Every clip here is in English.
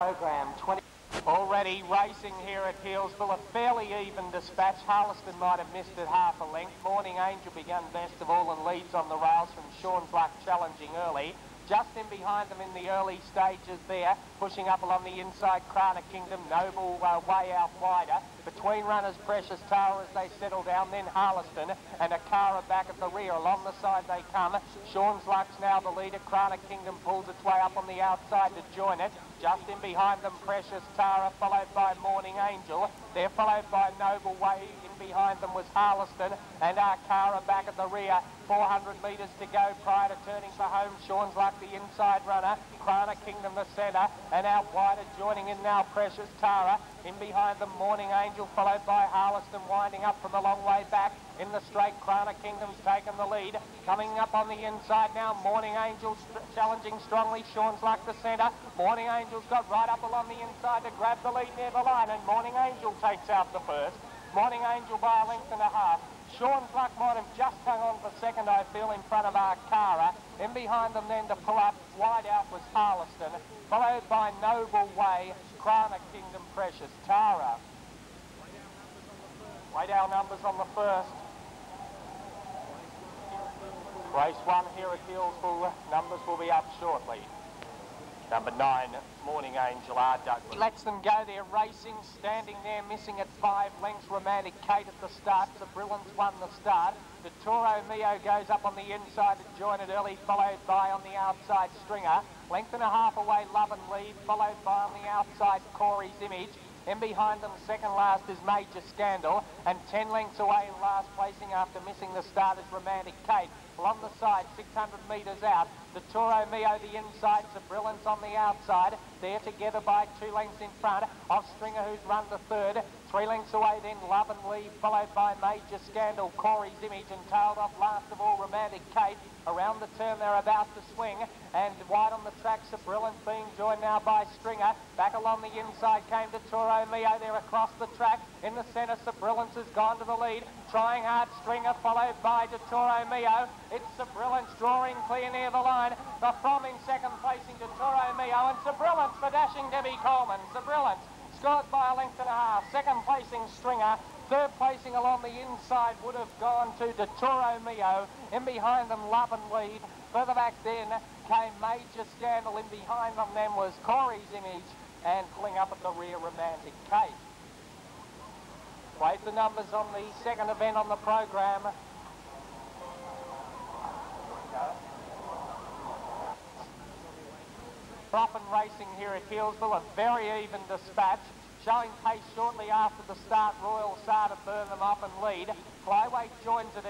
Program 20 already racing here at Healesville. A fairly even dispatch. Harleston might have missed it half a length. Morning Angel began best of all and leads on the rails from Sean's Luck, challenging early. Just in behind them in the early stages there, pushing up along the inside, Krana Kingdom, Noble way out wider. Between runners, Precious Tara as they settle down, then Harleston and Akara back at the rear. Along the side they come. Sean's Luck's now the leader. Krana Kingdom pulls its way up on the outside to join it. Just in behind them, Precious Tara, followed by Morning Angel. They're followed by Noble Way. In behind them was Harleston and Akara back at the rear. 400 metres to go prior to turning for home. Sean's Luck, the inside runner. Krana Kingdom, the centre. And out wider, joining in now, Precious Tara. In behind them, Morning Angel, followed by Harleston, winding up from a long way back. In the straight, Krana Kingdom's taken the lead. Coming up on the inside now, Morning Angel challenging strongly. Sean's Luck, the centre. Morning Angel's got right up along the inside to grab the lead near the line, and Morning Angel takes out the first. Morning Angel by a length and a half. Sean's Luck might have just hung on for second, I feel, in front of Akara. In behind them then to pull up, wide out was Harleston, followed by Noble Way, Krana Kingdom, Precious Tara. Way down numbers on the first. Race 1 here at Healesville, numbers will be up shortly. Number 9, Morning Angel, R. Douglas. Lets them go, they're racing, standing there, missing at 5 lengths. Romantic Kate at the start. Sabrillans won the start. The Toro Mio goes up on the inside to join it early, followed by on the outside Stringer. Length and a half away, Love and Lead, followed by on the outside Corey's Image. In behind them, second last is Major Scandal, and 10 lengths away in last placing after missing the start is Romantic Kate. Along the side, 600 metres out, the Toro Mio the inside, Sabrillans on the outside. They're together by 2 lengths in front of Stringer, who's run the third. 3 lengths away then Love and Leave, followed by Major Scandal, Corey's Image, and tailed off last of all Romantic Kate. Around the turn they're about to swing, and wide on the track, Sabrillans being joined now by Stringer. Back along the inside came to Toro Mio, they're across the track. In the centre, Sabrillans has gone to the lead. Trying hard, Stringer, followed by Toro Mio. It's Sabrillans drawing clear near the line. The From in second placing Toro Mio, and Sabrillans for dashing Debbie Coleman. Sabrillans scored by a length and a half. Second placing Stringer. Third placing along the inside would have gone to Toro Mio. In behind them, Love and Lead. Further back then came Major Scandal. In behind them then was Corey's Image, and pulling up at the rear, Romantic Kate. Wait the numbers on the second event on the program. Often racing here at Healesville, a very even dispatch. Showing pace shortly after the start, Royal Sat to burn them up and lead. Flyweight joins it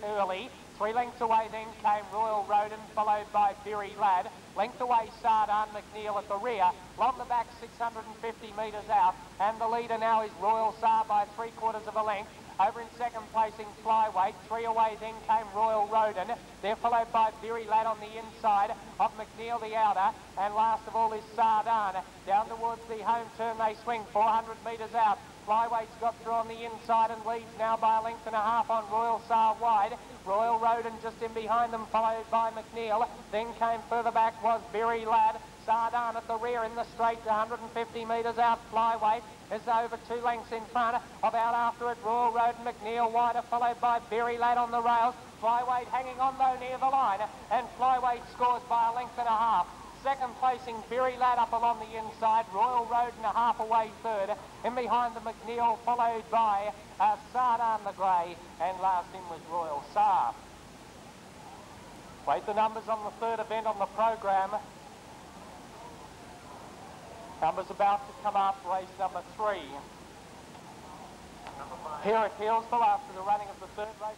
early. 3 lengths away then came Royal Rodin, followed by Berry Lad. Length away Sardan McNeil at the rear. Along the back 650 metres out. And the leader now is Royal Sar by 3/4 of a length. Over in second placing Flyweight. 3 away then came Royal Rodin. They're followed by Berry Lad on the inside of McNeil the outer. And last of all is Sardan. Down towards the home turn they swing 400 metres out. Flyweight's got through on the inside and leads now by a length and a half on Royal Sar wide. Royal Rodin just in behind them, followed by McNeil. Then came further back was Berry Lad. Sardan at the rear in the straight, 150 metres out. Flyweight is over 2 lengths in front. About after it, Royal Rodin, McNeil wider, followed by Berry Lad on the rails. Flyweight hanging on though near the line, and Flyweight scores by a length and a half. Second placing, Berry Lad up along the inside. Royal Rodin a half away third. In behind the McNeil, followed by Sardan the Grey. And last in was Royal Sar. Wait the numbers on the third event on the program. Numbers about to come up, race number 3. Here at Healesville after the running of the third race.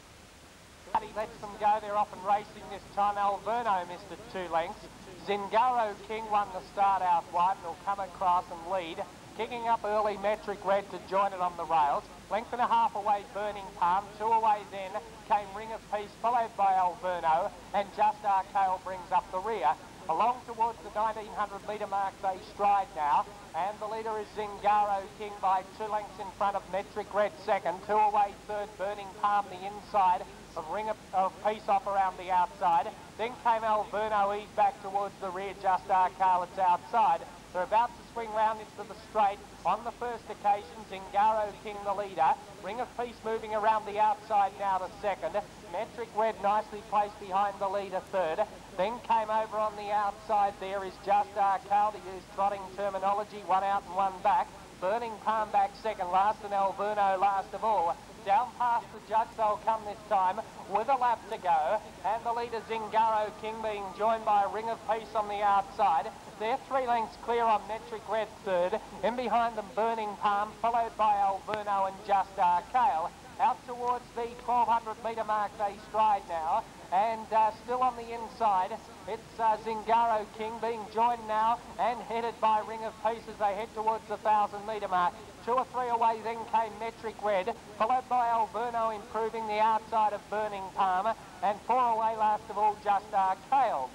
He lets them go, they're off and racing this time. Alverno missed it 2 lengths. Zingaro King won the start out wide and will come across and lead. Kicking up early, Metric Red to join it on the rails. Length and a half away, Burning Palm. 2 away then came Ring of Peace, followed by Alverno. And Just Arcale brings up the rear. Along towards the 1900 metre mark they stride now. And the leader is Zingaro King by 2 lengths in front of Metric Red second. 2 away third, Burning Palm the inside of Ring of Peace off around the outside. Then came Alverno, ease back towards the rear, Just Arcale, it's outside. They're about to swing round into the straight. On the first occasion, Zingaro King the leader. Ring of Peace moving around the outside now to second. Metric Red nicely placed behind the leader third. Then came over on the outside there is Just Arcale, to use trotting terminology, one out and one back. Burning Palm back second last, and Alverno last of all. Down past the judge they'll come this time with a lap to go, and the leader Zingaro King being joined by Ring of Peace on the outside. They're 3 lengths clear on Metric Red third. In behind them Burning Palm, followed by Alverno and Just Arcale. Out towards the 1200 metre mark they stride now, and still on the inside it's Zingaro King being joined now and headed by Ring of Peace as they head towards the 1000 metre mark. 2 or 3 away then came Metric Red, followed by Alverno improving the outside of Burning Palm, and 4 away last of all Just Arcale.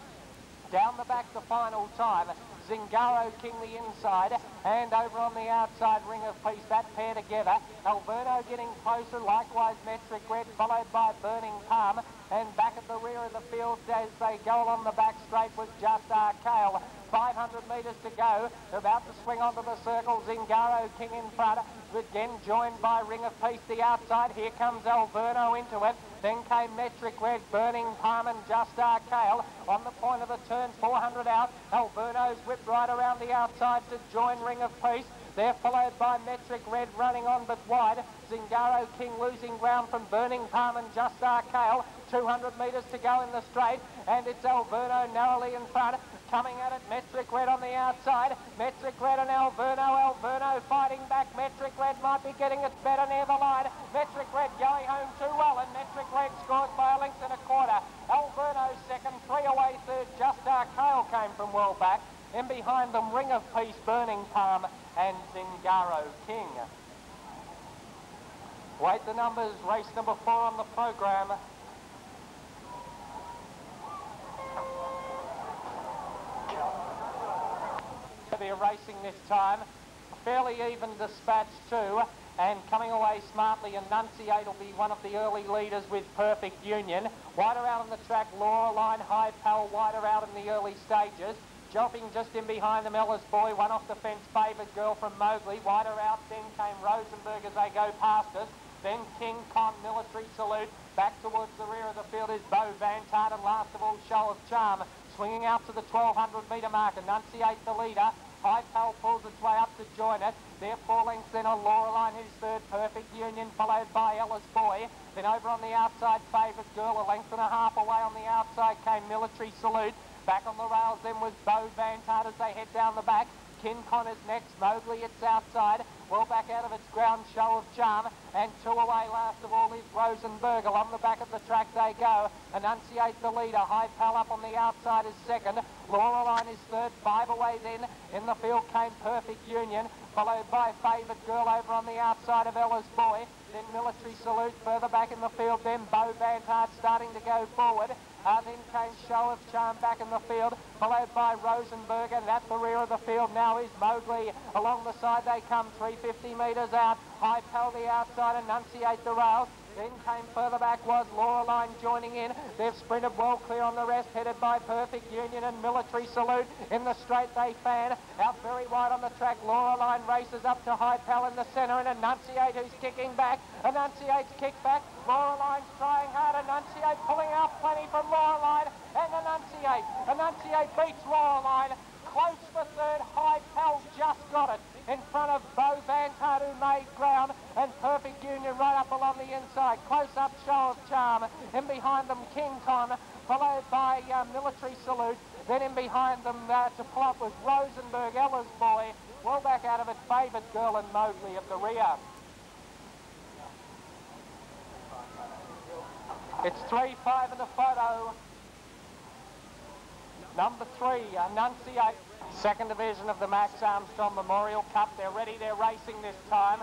Down the back the final time, Zingaro King the inside, and over on the outside Ring of Peace, that pair together. Alverno getting closer, likewise Metric Red, followed by Burning Palm, and back at the rear of the field as they go along the back straight was Just Arcale. 500 metres to go, about to swing onto the circle, Zingaro King in front, again joined by Ring of Peace the outside. Here comes Alverno into it, then came Metric Red, Burning Palm and Just Arcale. On the point of the turn, 400 out, Alverno's whipped right around the outside to join Ring of Peace. They're followed by Metric Red running on but wide. Zingaro King losing ground from Burning Palm and Just Arcale. 200 metres to go in the straight, and it's Alverno narrowly in front. Coming at it, Metric Red on the outside. Metric Red and Alverno. Alverno fighting back. Metric Red might be getting it better near the line. Metric Red going home too well, and Metric Red scores by a length and a quarter. Alverno second, 3 away third. Just Arcale came from well back. In behind them, Ring of Peace, Burning Palm and Zingaro King. Wait the numbers, race number 4 on the program. They're racing this time. Fairly even dispatch too, and coming away smartly, Enunciate will be one of the early leaders with Perfect Union. Wider out on the track, Laureline, High Pal, wider out in the early stages. Jumping just in behind them, Ella's Boy, one off the fence, Favoured Girl from Mowgli. Wider out, then came Rosenberg as they go past us. Then King Con, Military Salute. Back towards the rear of the field is Beau Vantard, and last of all, Show of Charm. Swinging out to the 1200 metre mark, Enunciate the leader. High Pal pulls its way up to join it. They're 4 lengths then on Laureline, who's third. Perfect Union, followed by Ella's Boy. Then over on the outside, Favoured Girl, a length and a half away on the outside came Military Salute. Back on the rails then was Beau Vantard as they head down the back. King Connor's next, Mowgli it's outside. Well back out of its ground, Show of Charm. And 2 away last of all is Rosenberg. Along the back of the track they go. Enunciate the leader. High Pal up on the outside is second. Laureline is third. 5 away then. In the field came Perfect Union, followed by Favoured Girl over on the outside of Ella's Boy. Then Military Salute further back in the field. Then Beau Vantard starting to go forward. Then came Show of Charm back in the field, followed by Rosenberg, and at the rear of the field now is Mowgli. Along the side they come, 350 metres out. High Pal the outside, Enunciate the rails. Then came further back was Laureline joining in. They've sprinted well clear on the rest, headed by Perfect Union and Military Salute. In the straight they fan. Out very wide on the track, Laureline races up to High Pal in the centre, and Enunciate who's kicking back. Enunciate's kicked back. Laureline's trying hard. Enunciate pulling out plenty from Laureline. And Enunciate beats Laureline. Close for third. High Pal just got it in front of Beau Vantard, who made ground, and Perfect Union right up along the inside. Close up, Show of Charm. In behind them, King Con, followed by Military Salute. Then in behind them to pull up was Rosenberg, Ella's Boy. Well back out of it, Favoured Girl and Mowgli at the rear. It's 3-5 in the photo. Number 3, Enunciate. Second division of the Max Armstrong Memorial Cup. They're ready, they're racing this time.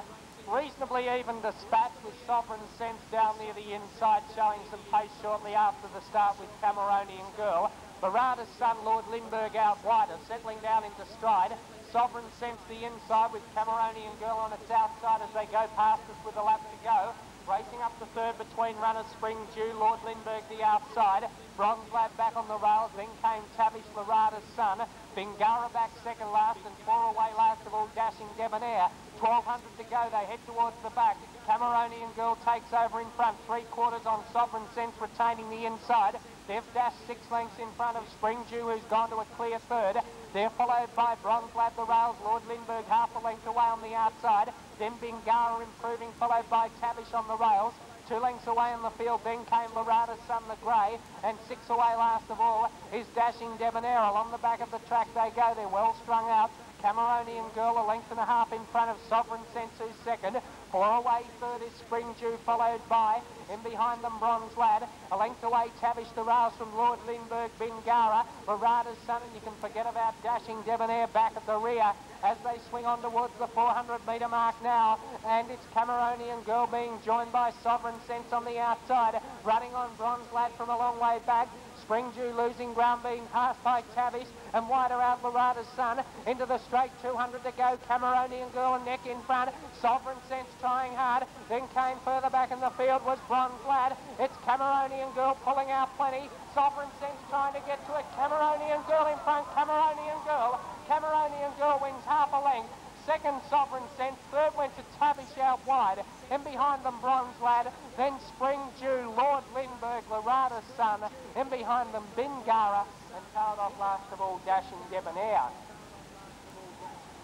Reasonably even dispatch with Sovereign Sense down near the inside, showing some pace shortly after the start with Cameronian Girl. Barada's son, Lord Lindbergh, out wider, settling down into stride. Sovereign Sense the inside with Cameronian Girl on its outside as they go past us with a lap to go. Racing up to third between runners Spring Dew, Lord Lindbergh the outside. Bronze Lad back on the rails, then came Tavish Larada's son. Bingara back second last, and 4 away last of all Dashing Debonair. 1200 to go, they head towards the back. Cameronian Girl takes over in front, 3/4 on Sovereign Sense retaining the inside. They've dashed 6 lengths in front of Spring Dew, who's gone to a clear third. They're followed by Bronze Lad the rails, Lord Lindbergh half a length away on the outside. Then Bingara improving, followed by Tavish on the rails. 2 lengths away in the field, then came Larada's son, the grey, and 6 away last of all is Dashing Debonair. Along the back of the track they go, they're well strung out. Cameronian Girl 1.5 lengths in front of Sovereign Sense, who's second. 4 away third is Spring Dew, followed by, in behind them, Bronze Lad. 1 length away, Tavish the rails from Lord Lindbergh, Bingara, Larada's son, and you can forget about Dashing Debonair back at the rear as they swing on towards the 400-metre mark now. And it's Cameronian Girl being joined by Sovereign Sense on the outside, running on Bronze Lad from a long way back. Spring Dew losing ground, being passed by Tavish, and wider out Larada's son. Into the straight, 200 to go. Cameronian Girl and neck in front. Sovereign Sense trying hard. Then came further back in the field was Bronze Lad. It's Cameronian Girl pulling out plenty. Sovereign Sense trying to get to it. Cameronian Girl in front. Cameronian Girl. Cameronian Girl wins half a length. Second, Sovereign Sense. Third went to Tavish out wide. In behind them, Bronze Lad. Then Spring Dew, Lord Lindbergh, Larada's son. In behind them, Bingara. And tailed off last of all, Dashing Debonair.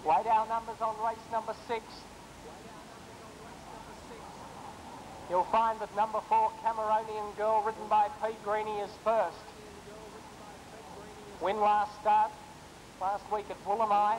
Weigh down numbers on race number 6. You'll find that number 4, Cameronian Girl, ridden by Pete Greeny, is first. Win last start, last week at Woolamai.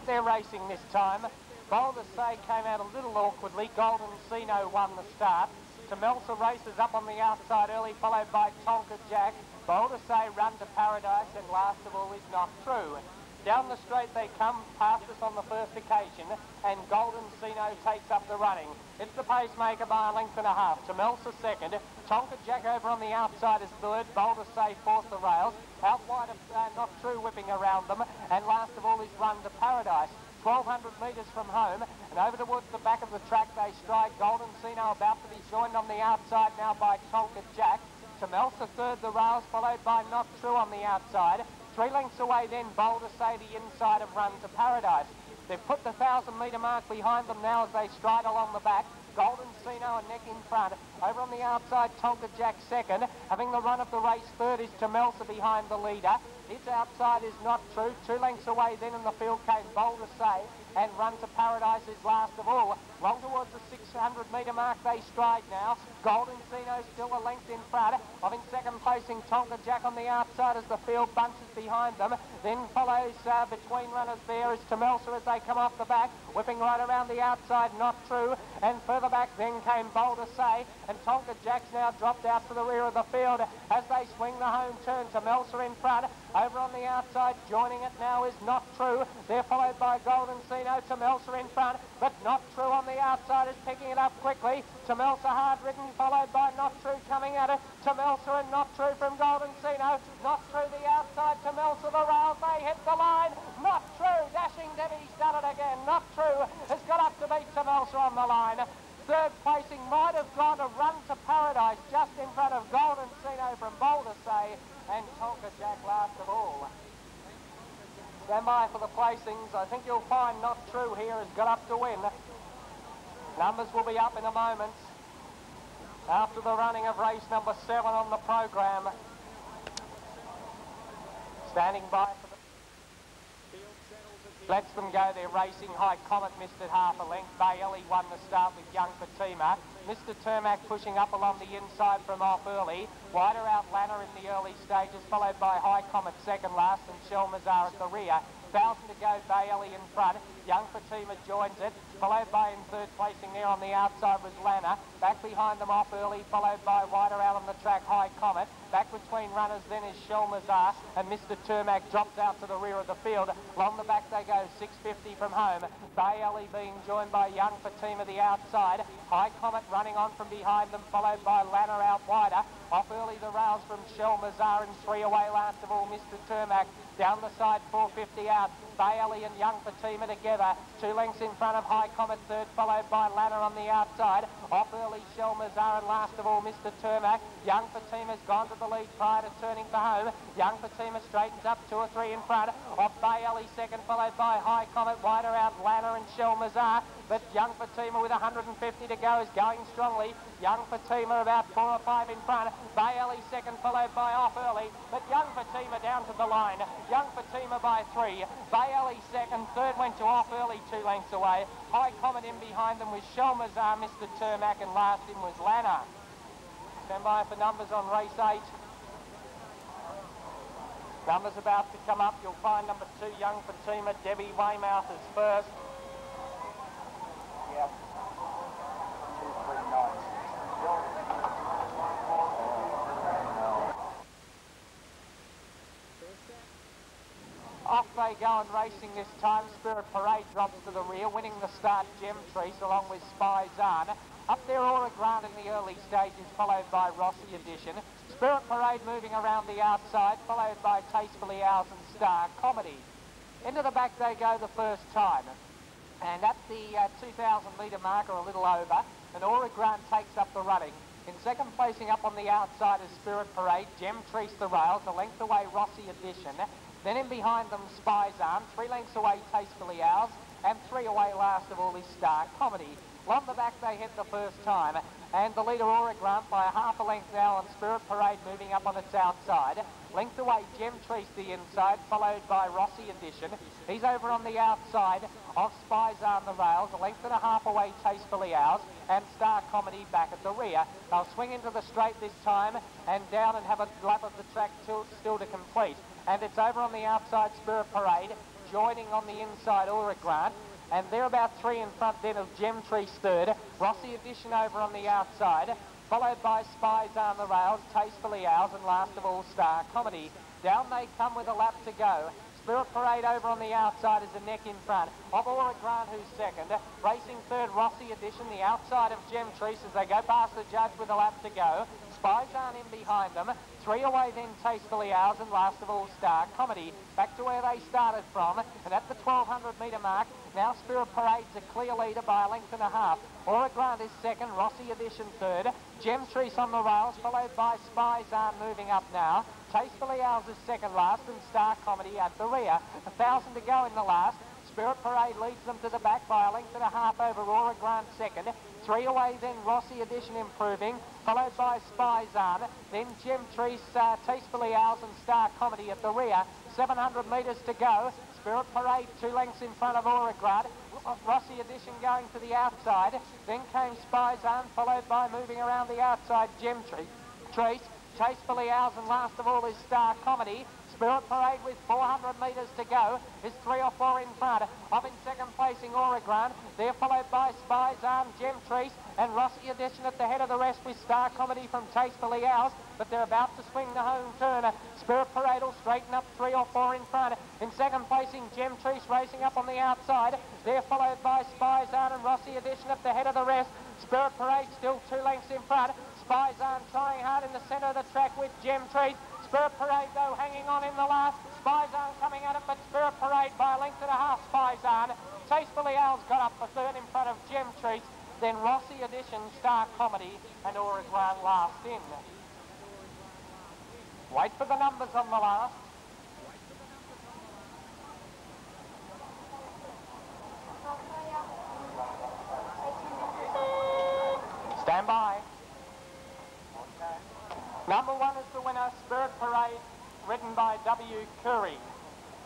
They're racing this time. Boulder Say came out a little awkwardly. Golden Sino won the start. Temelsa races up on the outside early, followed by Tonka Jack. Boulder Say Run to Paradise, and last of all is Not True. Down the straight they come, past us on the first occasion, and Golden Sino takes up the running. It's the pacemaker by 1.5 lengths. Temelsa second. Tonka Jack over on the outside is third. Boulder Say fourth the rails. Out wide of Not True whipping around them, and last of all is Run to Paradise. 1,200 metres from home, and over towards the back of the track they stride. Golden Sino about to be joined on the outside now by Tonka Jack. Temelsa third the rails, followed by Not True on the outside. 3 lengths away then, Boulder Say the inside of Run to Paradise. They've put the 1,000-metre mark behind them now as they stride along the back. Golden Sino and neck in front. Over on the outside, Tonka Jack second. Having the run of the race, third is Temelsa behind the leader. Its outside is Not True. 2 lengths away then in the field came Boulder Say, and Run to Paradise is last of all. Long towards the 600-metre mark they stride now. Golden Sino still a length in front. Of in second placing Tonka Jack on the outside as the field bunches behind them. Then follows between runners there is Temelsa as they come off the back. Whipping right around the outside, Not True. And further back then came Boulder Say. And Tonka Jack's now dropped out to the rear of the field as they swing the home turn. Temelsa in front. Over on the outside, joining it now is Not True. They're followed by Golden Sino. Temelsa in front, but Not True on the outside is picking it up quickly. Temelsa hard ridden, followed by Not True coming at it. Temelsa and Not True from Golden Sino. Not True the outside. Temelsa the rails. They hit the line. Not True. Dashing Debbie's done it again. Not True has got up to beat Temelsa on the line. Third placing might have gone to Run to Paradise just in front of Golden Sino from Boulder Say, and Tonka Jack last of all. Stand by for the placings. I think you'll find Not True here has got up to win. Numbers will be up in a moment after the running of race number 7 on the program. Standing by for the lets them go. They're racing. High Comet missed it half a length. Bay Ellie won the start with Young Fatima. Mr. Termac pushing up along the inside from off early. Wider out Lanner in the early stages, followed by High Comet second last and Shelmazar at the rear. 1,000 to go, Bay Ellie in front. Young Fatima joins it, followed by in third placing there on the outside was Lanner. Back behind them off early, followed by wider out on the track High Comet. Back between runners then is Shelmazar, and Mr. Termac drops out to the rear of the field. Along the back they go, 650 from home. Bay Ellie being joined by Young Fatima the outside. High Comet running on from behind them, followed by Lanner out wider. Off early the rails from Shelmazar, and 3 away last of all Mr. Termac. Down the side 450 out. out. Bailey and Young Fatima together. 2 lengths in front of High Comet, third, followed by Lanner on the outside. Off early, Shelmazar, and last of all, Mr. Turmac. Young Fatima's gone to the lead prior to turning for home. Young Fatima straightens up 2 or 3 in front of Bailey, second, followed by High Comet. Wider out, Lanner and Shelmazar. But Young Fatima with 150 to go is going strongly. Young Fatima about 4 or 5 in front. Bailey second, followed by Off Early. But Young Fatima down to the line. Young Fatima by 3. Bailey second, third went to Off Early 2 lengths away. High Comet in behind them was Shelmazar, Mr. Turmac, and last in was Lanner. Stand by for numbers on race 8. Numbers about to come up. You'll find number 2, Young Fatima. Debbie Weymouth is first. Yep. 2, 3, 9. Off they go and racing this time. Spirit Parade drops to the rear, winning the start Gem Trees along with Spy Zahn. Up there Aura Grant in the early stages, followed by Rossi Edition. Spirit Parade moving around the outside, followed by Tastefully Ours and Star Comedy. Into the back they go the first time. And at the 2,000 metre mark, or a little over, and Aura Grant takes up the running. In second placing up on the outside is Spirit Parade. Gem Trees the rails, a length away Rossi Edition. Then in behind them, Spy's Arm, 3 lengths away, Tastefully Ours, and 3 away last of all is Star Comedy. Along the back they head the first time, and the leader Aura Grant by a half a length now on Spirit Parade moving up on its outside. Length away, Gem Trees the inside, followed by Rossi Edition. He's over on the outside of Spy's Arm the rails, a length and a half away, Tastefully Ours, and Star Comedy back at the rear. They'll swing into the straight this time and down and have a lap of the track still to complete. And it's over on the outside, Spirit Parade, joining on the inside Aura Grant. And they're about 3 in front then of Gem Trees third. Rossi Edition over on the outside, followed by Spy's Arm the rails, Tastefully Ours, and last of all Star Comedy. Down they come with a lap to go. Spirit Parade over on the outside is a neck in front of Aura Grant, who's second. Racing third, Rossi Edition, the outside of Gem Trees as they go past the judge with a lap to go. Spies aren't in behind them. 3 away then Tastefully Ours, and last of all Star Comedy. Back to where they started from, and at the 1,200 metre mark, now Spirit Parade's a clear leader by a length and a half. Aura Grant is second, Rossi Edition third. Gem Trees on the rails, followed by Spies Aren't moving up now. Tastefully Ours is second last, and Star Comedy at the rear. 1,000 to go in the last. Spirit Parade leads them to the back by a length and a half over Aura Grant second. 3 away then Rossi Edition improving, followed by Spy's Arm. Then Gem Trees, Tastefully Ours and Star Comedy at the rear. 700 metres to go. Spirit Parade 2 lengths in front of Aura Grant. Rossi Edition going to the outside. Then came Spy's Arm, followed by moving around the outside Gem Trees. Tastefully Ours, and last of all is Star Comedy. Spirit Parade with 400 metres to go is 3 or 4 in front of in second placing Aura Grant. They're followed by Spy's Arm, Gem Trees, and Rossi Edition at the head of the rest with Star Comedy from Tastefully Ours. But they're about to swing the home turn. Spirit Parade will straighten up 3 or 4 in front. In second placing Gem Trees racing up on the outside. They're followed by Spy's Arm and Rossi Edition at the head of the rest. Spirit Parade still 2 lengths in front. Spy's Arm trying hard in the centre of the track with Gem Trees. Spirit Parade, though, hanging on in the last. Spy's Arm coming at it, but Spirit Parade by a length and a half. Spy's Arm. Tastefully Ours got up for third in front of Gem Trees. Then Rossi Edition, Star Comedy, and Aura Grant last in. Wait for the numbers on the last. Stand by. Number 1 is the winner, Spirit Parade, ridden by W. Curry.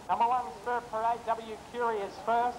Number 1, Spirit Parade, W. Curry is first.